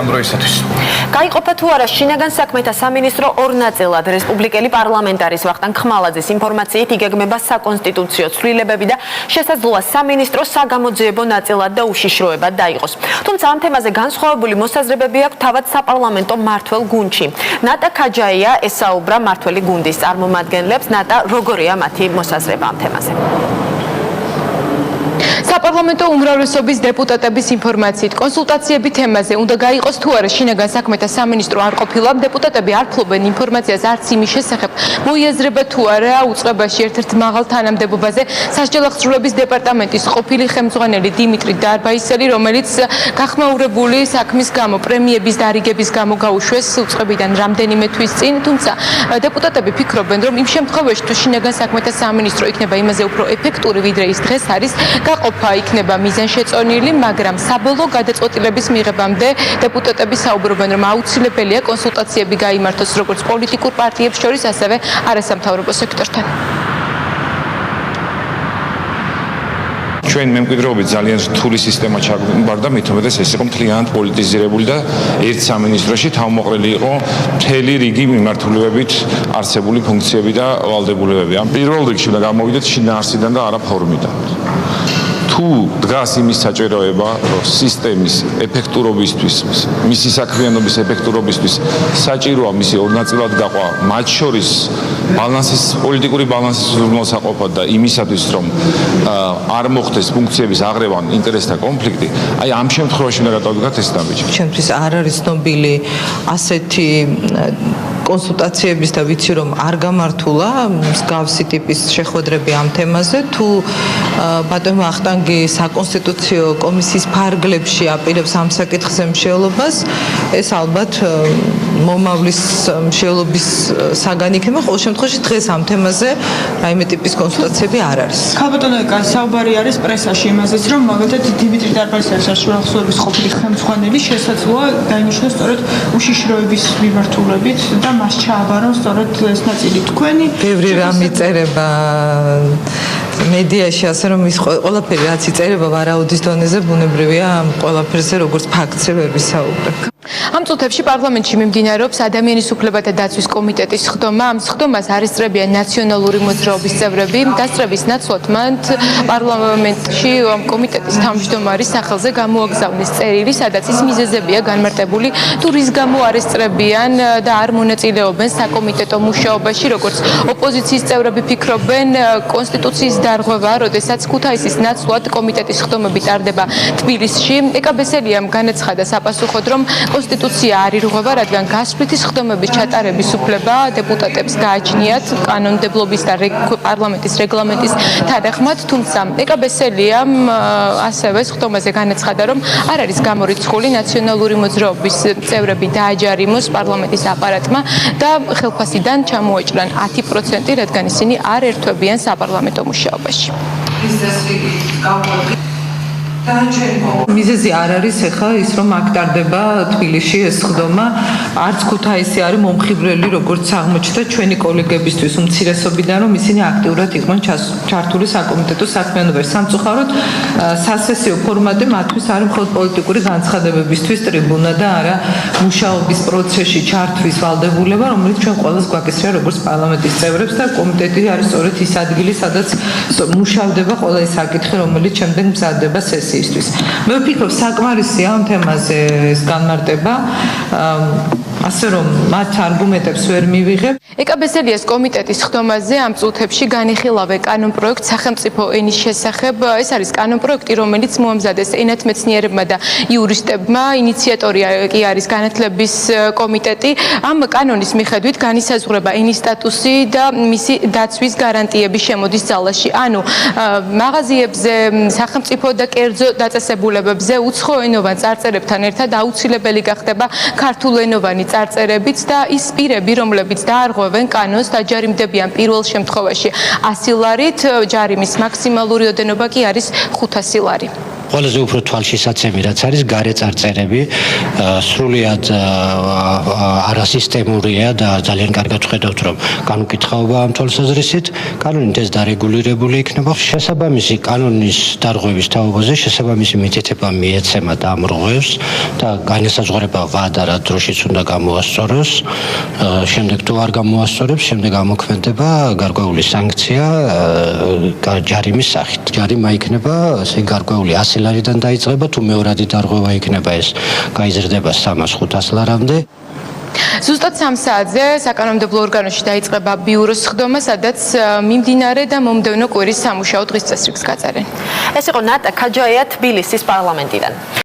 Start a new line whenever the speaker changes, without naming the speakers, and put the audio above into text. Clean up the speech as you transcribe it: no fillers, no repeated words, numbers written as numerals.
ამ დროისათვის.
გაიყოფა თუ არა შინაგან საქმეთა სამინისტრო ორ ნაწილად. რესპუბლიკელი პარლამენტარის ვახტანგ ხმალაძის ინფორმაციით იგეგმება საკონსტიტუციო ცვლილებები და შესაძლოა სამინისტრო საგამოძიებო ნაწილად და უშიშროებად დაიყოს. თუმცა ამ თემაზე განსხვავებული მოსაზრებები აქვს თავად საპარლამენტო მმართველ გუნდში. ნატა ქაჯაია ესაუბრა მმართველი გუნდის წარმომადგენლებს. ნატა, როგორია მათი მოსაზრება ამ თემაზე?
საპარლამენტო უმრავლესობის დეპუტატების ინფორმაციით კონსულტაციები თემაზე უნდა გაიყოს თუ არა შინაგან საქმეთა სამინისტრო არ ყოფილა, დეპუტატები არ ფლობენ ინფორმაციას არც იმის შესახებ, მოიაზრება თუ არა უწყებაში ერთ-ერთ მაღალ თანამდებობაზე სასჯელ აღსრულების დეპარტამენტის ყოფილი ხელმძღვანელი დიმიტრი დარბაისელი, რომელიც გახმაურებული საქმის გამო პრემიების დარიგების გამო გაუშვეს უწყებიდან რამდენიმე თვის წინ, თუმცა დეპუტატები ფიქრობენ, რომ იმ შემთხვევაში თუ შინაგან საქმეთა სამინისტრო იქნება იმაზე უფრო ეფექტური, ვიდრე ის დღეს არის, გაყოფა იქნება მიზანშეწონილი, მაგრამ საბოლოო გადაწყვეტილების მიღებამდე დეპუტატები საუბრობენ, რომ აუცილებელია კონსულტაციები გაიმართოს როგორც პოლიტიკურ პარტიებს შორის, ასევე არასამთავრობო სექტორთან.
ჩვენ მემკვიდრეობით ძალიან რთული სისტემა ჩაგვარდა, მით უმეტეს ეს იყო მთლიანად პოლიტიზირებული და ერთ სამინისტროში თავმოყრილი იყო მთელი რიგი მიმართულებებით არსებული ფუნქციები და ვალდებულებები. ამ პირველ რიგში უნდა გამოვიდეთ შინაარსიდან და არა ფორმიდან. თუ დგას იმის საჭიროება, რომ სისტემის ეფექტურობისთვის, მისი საქმიანობის ეფექტურობისთვის საჭიროა მისი ორ ნაწილად გაყვა, მათ შორის პოლიტიკური ბალანსის უზრუნველსაყოფად და იმისათვის, რომ არ მოხდეს ფუნქციების აღრევა, ინტერესთა კონფლიქტი, აი ამ შემთხვევაში უნდა გადავდგათ ეს ნაბიჯი.
ჩემთვის არ არის ცნობილი ასეთი კონსულტაციების და ვიცი რომ არ გამართულა მსგავსი ტიპის შეხვედრები ამ თემაზე. თუ ბატონო ვახტანგი საკონსტიტუციო კომისიის ფარგლებში აპირებს ამ საკითხზე მსჯელობას, ეს ალბათ მომავლის მსჯელობის საგანი იქნება. ყოველ შემთხვევაში დღეს ამ თემაზე რაიმე ტიპის კონსულტაციები არ არის.
ქალბატონო, საუბარი არის პრესაში იმაზეც, რომ მაგალითად დიმიტრი დარბაისელის საშუალო ყოფილი ხელმძღვანელი შესაძლოა დაინიშნოს სწორედ უშიშროების მიმართულებით და მას ჩააბარონ სწორედ ეს ნაწილი თქვენი.
ბევრი რამ იწერება მედიაში, ასე რომ ის ყველაფერი რაც იწერება ვარაუდის დონეზე ბუნებრივია ამ ყველაფერზე როგორც ფაქტზე ვერ ვისაუბრებ.
ამ წუთებში პარლამენტში მიმდინარეობს ადამიანის უფლებათა დაცვის კომიტეტის სხდომა. ამ სხდომას არესწრებიან ნაციონალური მოძრაობის წევრები. დასწრების ნაცვლად მან პარლამენტში ამ კომიტეტის თავმჯდომარის სახელზე გამოაგზავნეს წერილი, სადაც ის მიზეზებია განმარტებული, თუ რის გამო არესწრებიან და არ მონაწილეობენ საკომიტეტო მუშაობაში, როგორც ოპოზიციის წევრები ფიქრობენ, კონსტიტუციის დარღვევა, როდესაც ქუთაისის ნაცვლად კომიტეტის სხდომები ტარდება თბილისში. ეკაბესელიამ განაცხადა საპასუხოდ, რომ კონსტიტუცია არ ირღვევა, რადგან გასვლითი სხდომების ჩატარების უფლება დეპუტატებს გააჩნიათ კანონმდებლობის და პარლამენტის რეგლამენტის თანახმად, თუმცა ეკაბესელიამ ასევე სხდომაზე განაცხადა, რომ არ არის გამორიცხული ნაციონალური მოძრაობის წევრები დააჯარიმოს პარლამენტის აპარატმა და ხელფასიდან ჩამოაჭრან 10%, რადგან ისინი არ ერთვებიან საპარლამენტო მუშაობაში.
მიზეზი არ არის ახლა ის რომ აქ ტარდება თბილისში ეს სხდომა, არც ქუთაისი არის მომხიბვლელი, როგორც აღმოჩნდა ჩვენი კოლეგებისთვის უმცირესობიდან, რომ ისინი აქტიურად იყვნენ ჩართული საკომიტეტო საქმიანობაში. სამწუხაროდ სასესიო ფორმატი მათთვის არის მხოლოდ პოლიტიკური განცხადებებისთვის ტრიბუნა და არა მუშაობის პროცესში ჩართვის ვალდებულება, რომელიც ჩვენ ყველას გვაკისრია როგორც პარლამენტის წევრებს და კომიტეტი არის სწორედ ის ადგილი, სადაც მუშავდება ყველა ეს საკითხი, რომელიც შემდეგ მზადდება სესიაში. მე ვფიქრობ საკმარისია ამ თემაზე ეს განმარტება, ასე რომ მათ არგუმენტებს ვერ მივიღებ.
ეკაბესელიას კომიტეტის სხდომაზე ამ წუთებში განიხილავენ კანონპროექტ სახელმწიფო ენის შესახებ. ეს არის კანონპროექტი, რომელიც მოამზადეს ენათმეცნიერებმა და იურისტებმა. ინიციატორი კი არის განათლების კომიტეტი. ამ კანონის მიხედვით განისაზღვრება ენის სტატუსი და მისი დაცვის გარანტიები შემოდის ძალაში. ანუ მაღაზიებზე, სახელმწიფო და კერძო დაწესებულებებზე უცხოენოვან წარწერებთან ერთად აუცილებელი გახდება ქართულენოვანი წარწერებიც და ის პირები, რომლებიც დაარღვევენ კანონს, დაჯარიმდებიან პირველ შემთხვევაში 100 ლარით, ჯარიმის მაქსიმალური ოდენობა კი არის 500 ლარი.
ყველაზე უფრო თვალშისაცემი რაც არის გარე წარწერები სრულიად არასისტემურია და ძალიან კარგად ვხედავთ რომ განუკითხაობა ამ თვალსაზრისით კანონით ეს დარეგულირებული იქნება შესაბამისი კანონის დარღვევის თაობაზე შესაბამისი მითითება მიეცემა დამრღვევს და განესაზღვრება ვადა რა დროშიც უნდა გამოასწოროს შემდეგ თუ არ გამოასწორებს შემდეგ ამოქმედება გარკვეული სანქცია ჯარიმის სახით ჯარიმა იქნება ასე გარკვეული 100 ლარიდან დაიწყება თუ მეორადი დარღვევა იქნება ეს გაიზრდება 300-500 ლარამდე
ზუსტად 3 საათზე საკანონმდებლო ორგანოში დაიწყება ბიუროს სხდომა, სადაც მიმდინარე და მომდევნო კვირის სამუშაო დღის წესრიგს გაწერენ.
ეს იყო ნატა ქაჯაია თბილისის პარლამენტიდან.